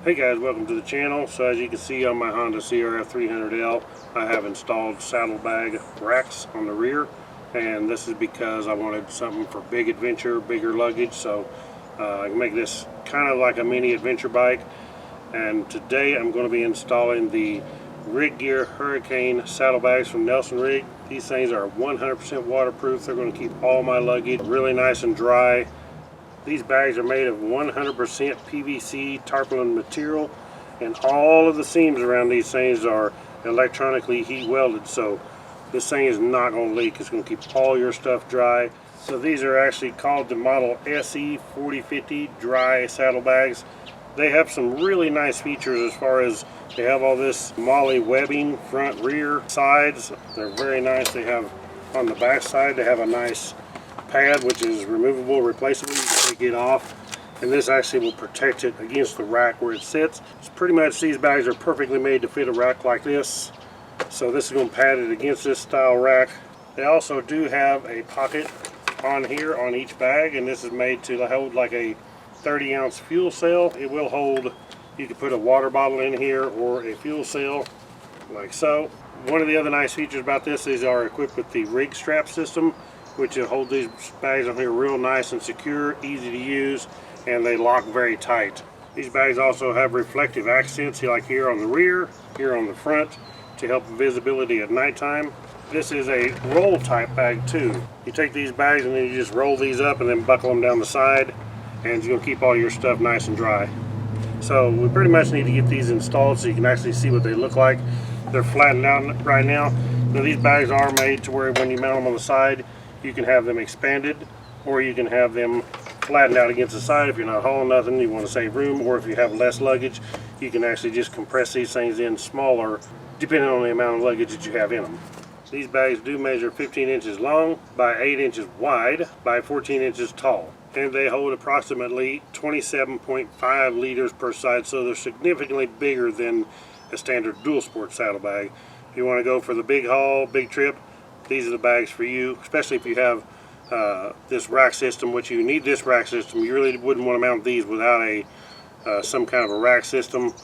Hey guys, welcome to the channel. So as you can see on my Honda CRF300L, I have installed saddlebag racks on the rear, and this is because I wanted something for big adventure, bigger luggage, so I can make this kind of like a mini adventure bike. And today I'm going to be installing the Rigg Gear Hurricane saddlebags from Nelson Rigg. These things are 100% waterproof. They're going to keep all my luggage really nice and dry. These bags are made of 100% PVC tarpaulin material, and all of the seams around these things are electronically heat welded, so this thing is not going to leak. It's going to keep all your stuff dry. So these are actually called the model SE4050 dry saddlebags. They have some really nice features as far as they have all this MOLLE webbing front, rear, sides. They're very nice. They have on the back side, they have a nice pad which is removable, replaceable. You can take it off, and this actually will protect it against the rack where it sits. It's pretty much, these bags are perfectly made to fit a rack like this, so this is going to pad it against this style rack. They also do have a pocket on here on each bag, and this is made to hold like a 30-ounce fuel cell. It will hold, you can put a water bottle in here or a fuel cell like so. One of the other nice features about this is they are equipped with the Rigg strap system, which will hold these bags on here real nice and secure, easy to use, and they lock very tight. These bags also have reflective accents like here on the rear, here on the front, to help visibility at nighttime. This is a roll type bag too. You take these bags and then you just roll these up and then buckle them down the side, and it's going to keep all your stuff nice and dry. So we pretty much need to get these installed so you can actually see what they look like. They're flattened out right now. Now these bags are made to where when you mount them on the side, you can have them expanded, or you can have them flattened out against the side if you're not hauling nothing, you want to save room, or if you have less luggage, you can actually just compress these things in smaller depending on the amount of luggage that you have in them. These bags do measure 15 inches long by 8 inches wide by 14 inches tall, and they hold approximately 27.5 liters per side, so they're significantly bigger than a standard DUALSPORT saddlebag. If you want to go for the big haul, big trip, these are the bags for you, especially if you have this rack system, which you need this rack system. You really wouldn't want to mount these without a some kind of a rack system.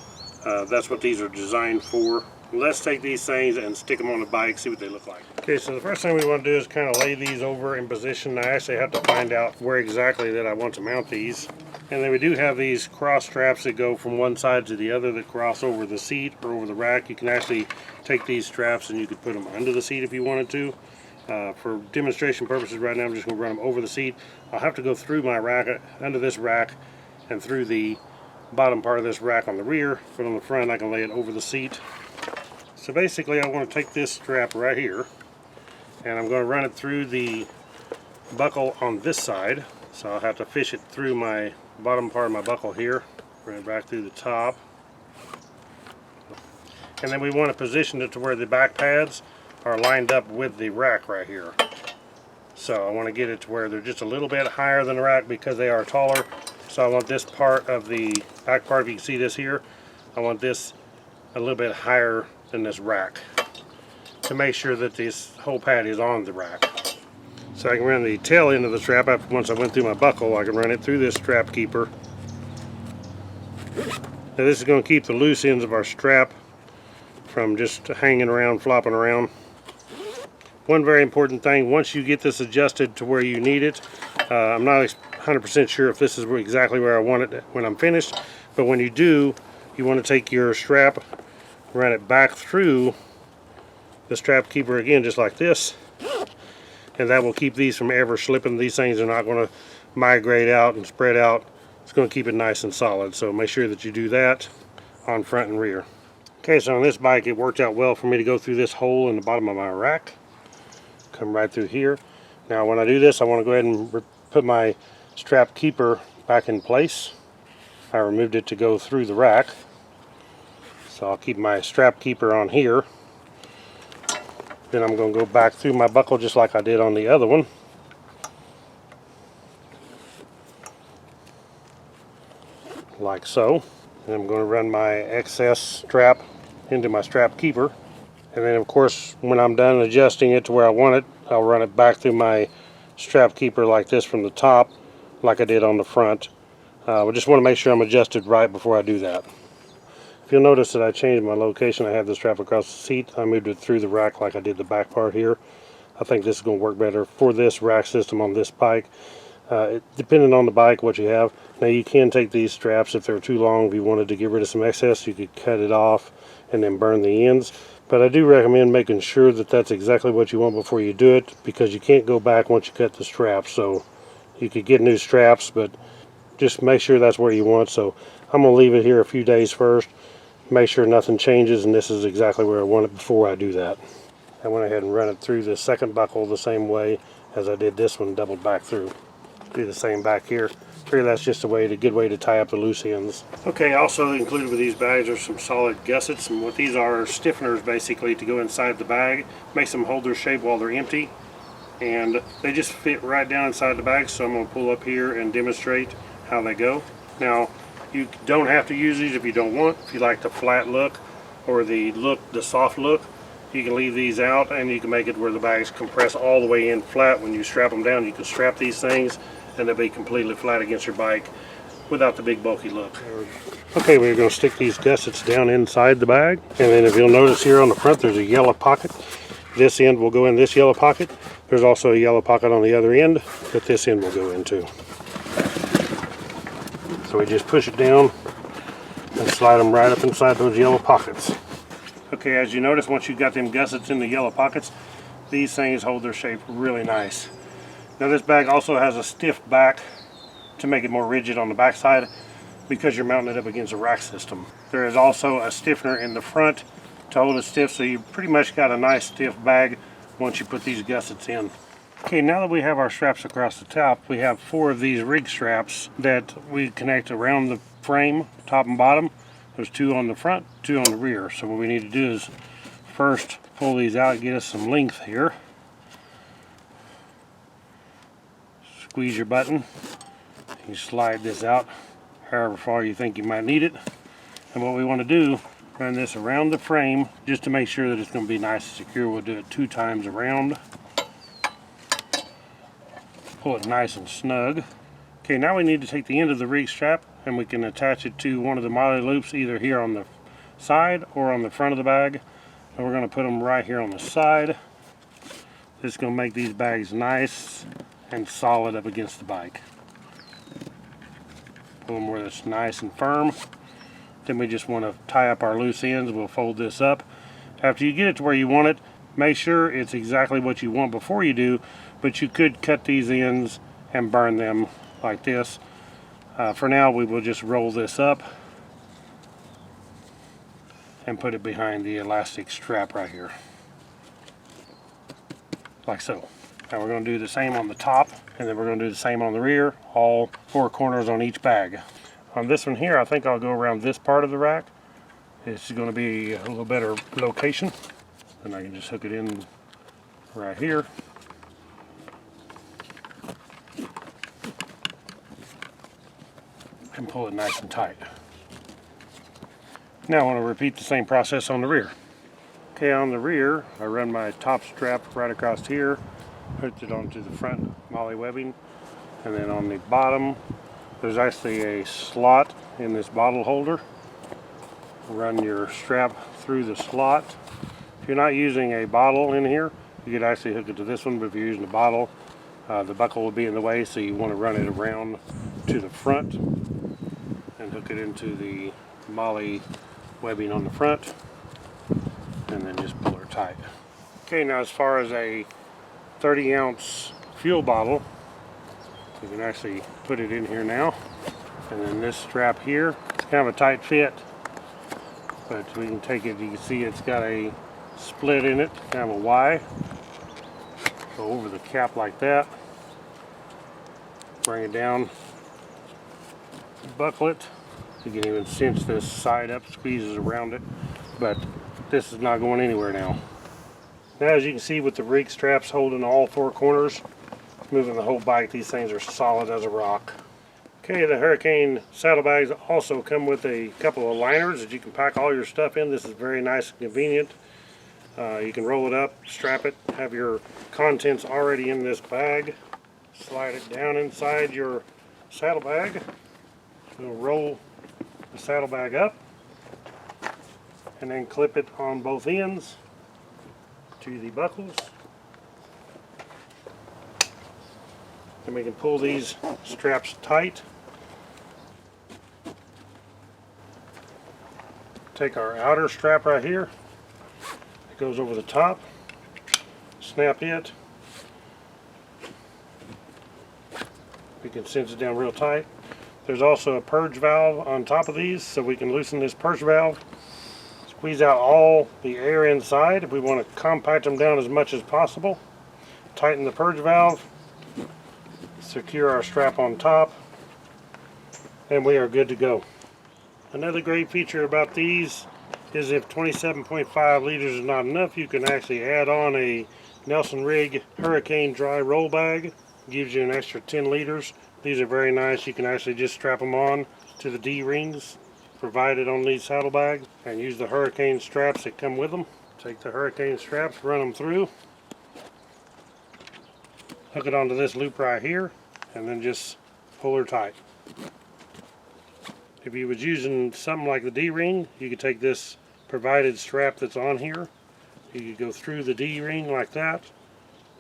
That's what these are designed for. Let's take these things and stick them on the bike, see what they look like. Okay, so the first thing we want to do is kind of lay these over in position. I actually have to find out where exactly that I want to mount these. And then we do have these cross straps that go from one side to the other that cross over the seat or over the rack. You can actually take these straps and you could put them under the seat if you wanted to. For demonstration purposes right now, I'm just going to run them over the seat. I'll have to go through my rack, under this rack, and through the bottom part of this rack on the rear, but on the front I can lay it over the seat. So basically I want to take this strap right here, and I'm going to run it through the buckle on this side. So I'll have to fish it through my bottom part of my buckle here, run it back through the top. And then we want to position it to where the back pads are lined up with the rack right here. So I want to get it to where they're just a little bit higher than the rack because they are taller. So I want this part of the back part, if you can see this here, I want this a little bit higher than this rack to make sure that this whole pad is on the rack. So I can run the tail end of the strap up. Once I went through my buckle, I can run it through this strap keeper. Now this is going to keep the loose ends of our strap from just hanging around, flopping around. One very important thing, once you get this adjusted to where you need it, I'm not 100% sure if this is exactly where I want it when I'm finished, but when you do, you want to take your strap, run it back through the strap keeper again, just like this, and that will keep these from ever slipping. These things are not going to migrate out and spread out. It's going to keep it nice and solid, so make sure that you do that on front and rear. Okay, so on this bike it worked out well for me to go through this hole in the bottom of my rack, come right through here. Now when I do this, I want to go ahead and put my strap keeper back in place. I removed it to go through the rack, so I'll keep my strap keeper on here. Then I'm going to go back through my buckle just like I did on the other one. Like so. And I'm going to run my excess strap into my strap keeper. And then of course when I'm done adjusting it to where I want it, I'll run it back through my strap keeper like this from the top, like I did on the front. We just want to make sure I'm adjusted right before I do that. If you'll notice that I changed my location, I have the strap across the seat. I moved it through the rack like I did the back part here. I think this is going to work better for this rack system on this bike. Depending on the bike, what you have. Now you can take these straps if they're too long. If you wanted to get rid of some excess, you could cut it off and then burn the ends. But I do recommend making sure that that's exactly what you want before you do it, because you can't go back once you cut the straps. So you could get new straps, but just make sure that's where you want. So I'm going to leave it here a few days first, make sure nothing changes, and this is exactly where I want it before I do that. I went ahead and run it through the second buckle the same way as I did this one, doubled back through. Do the same back here. Figure that's just a good way to tie up the loose ends. Okay, also included with these bags are some solid gussets, and what these are stiffeners basically to go inside the bag, makes them hold their shape while they're empty, and they just fit right down inside the bag. So I'm going to pull up here and demonstrate how they go. Now you don't have to use these if you don't want. If you like the flat look or the soft look, you can leave these out, and you can make it where the bags compress all the way in flat. When you strap them down, you can strap these things and they'll be completely flat against your bike without the big bulky look. Okay, we're going to stick these gussets down inside the bag, and then if you'll notice here on the front there's a yellow pocket. This end will go in this yellow pocket. There's also a yellow pocket on the other end that this end will go into. So we just push it down and slide them right up inside those yellow pockets. Okay, as you notice, once you've got them gussets in the yellow pockets, these things hold their shape really nice. Now this bag also has a stiff back to make it more rigid on the back side, because you're mounting it up against a rack system. There is also a stiffener in the front to hold it stiff, so you pretty much got a nice stiff bag once you put these gussets in. Okay, now that we have our straps across the top, we have 4 of these Rigg straps that we connect around the frame, top and bottom. There's 2 on the front, 2 on the rear. So what we need to do is first pull these out, get us some length here. Squeeze your button. You slide this out however far you think you might need it. And what we want to do, run this around the frame just to make sure that it's going to be nice and secure. We'll do it 2 times around. Pull it nice and snug. Okay, now we need to take the end of the Rigg strap and we can attach it to one of the MOLLE loops, either here on the side or on the front of the bag. And we're going to put them right here on the side. This is going to make these bags nice and solid up against the bike. Pull them where it's nice and firm. Then we just want to tie up our loose ends. We'll fold this up. After you get it to where you want it, make sure it's exactly what you want before you do, but you could cut these ends and burn them like this. For now, we will just roll this up and put it behind the elastic strap right here, like so. Now we're going to do the same on the top, and then we're going to do the same on the rear, all 4 corners on each bag. On this one here, I think I'll go around this part of the rack. It's going to be a little better location. Then I can just hook it in right here. And pull it nice and tight. Now I want to repeat the same process on the rear. Okay, on the rear, I run my top strap right across here, hooked it onto the front MOLLE webbing, and then on the bottom, there's actually a slot in this bottle holder. Run your strap through the slot. If you're not using a bottle in here, you could actually hook it to this one, but if you're using a bottle, the buckle will be in the way, so you want to run it around to the front and hook it into the MOLLE webbing on the front, and then just pull her tight. Okay, now as far as a 30-ounce fuel bottle, you can actually put it in here now, and then this strap here, it's kind of a tight fit, but we can take it, you can see it's got a split in it, kind of a Y. Go over the cap like that, bring it down, buckle it. You can even cinch this side up, squeezes around it, but this is not going anywhere now. Now, as you can see, with the Rigg straps holding all 4 corners, moving the whole bike, these things are solid as a rock. Okay, the Hurricane saddlebags also come with a couple of liners that you can pack all your stuff in. This is very nice and convenient. You can roll it up, strap it, have your contents already in this bag. Slide it down inside your saddlebag. We'll roll the saddlebag up. and then clip it on both ends to the buckles. And we can pull these straps tight. Take our outer strap right here. It goes over the top. Snap it. We can cinch it down real tight. There's also a purge valve on top of these, so we can loosen this purge valve. Squeeze out all the air inside if we want to compact them down as much as possible. Tighten the purge valve. Secure our strap on top. And we are good to go. Another great feature about these is if 27.5 liters is not enough, you can actually add on a Nelson Rigg Hurricane dry roll bag. Gives you an extra 10 liters. These are very nice. You can actually just strap them on to the D-rings provided on these saddlebags and use the Hurricane straps that come with them. Take the Hurricane straps, run them through, hook it onto this loop right here, and then just pull her tight. If you was using something like the D-ring, you could take this provided strap that's on here. You could go through the D-ring like that,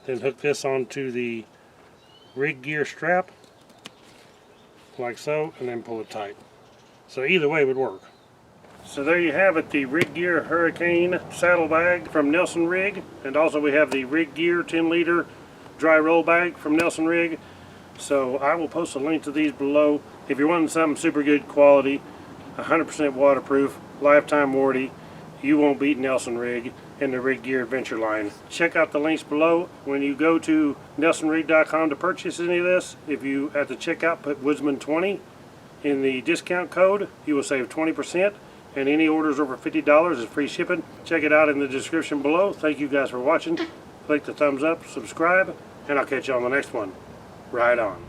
then hook this onto the Rigg gear strap like so, and then pull it tight. So either way would work. So there you have it, the Rigg Gear Hurricane saddlebag from Nelson Rigg, and also we have the Rigg Gear 10 liter dry roll bag from Nelson Rigg. So I will post a link to these below. If you're wanting something super good quality, 100% waterproof, lifetime warranty, you won't beat Nelson Rigg in the Rigg Gear Adventure line. Check out the links below. When you go to nelsonrigg.com to purchase any of this, if you at the checkout put Woodzman20 in the discount code, you will save 20%, and any orders over $50 is free shipping. Check it out in the description below. Thank you guys for watching. Click the thumbs up, subscribe, and I'll catch you on the next one. Ride on.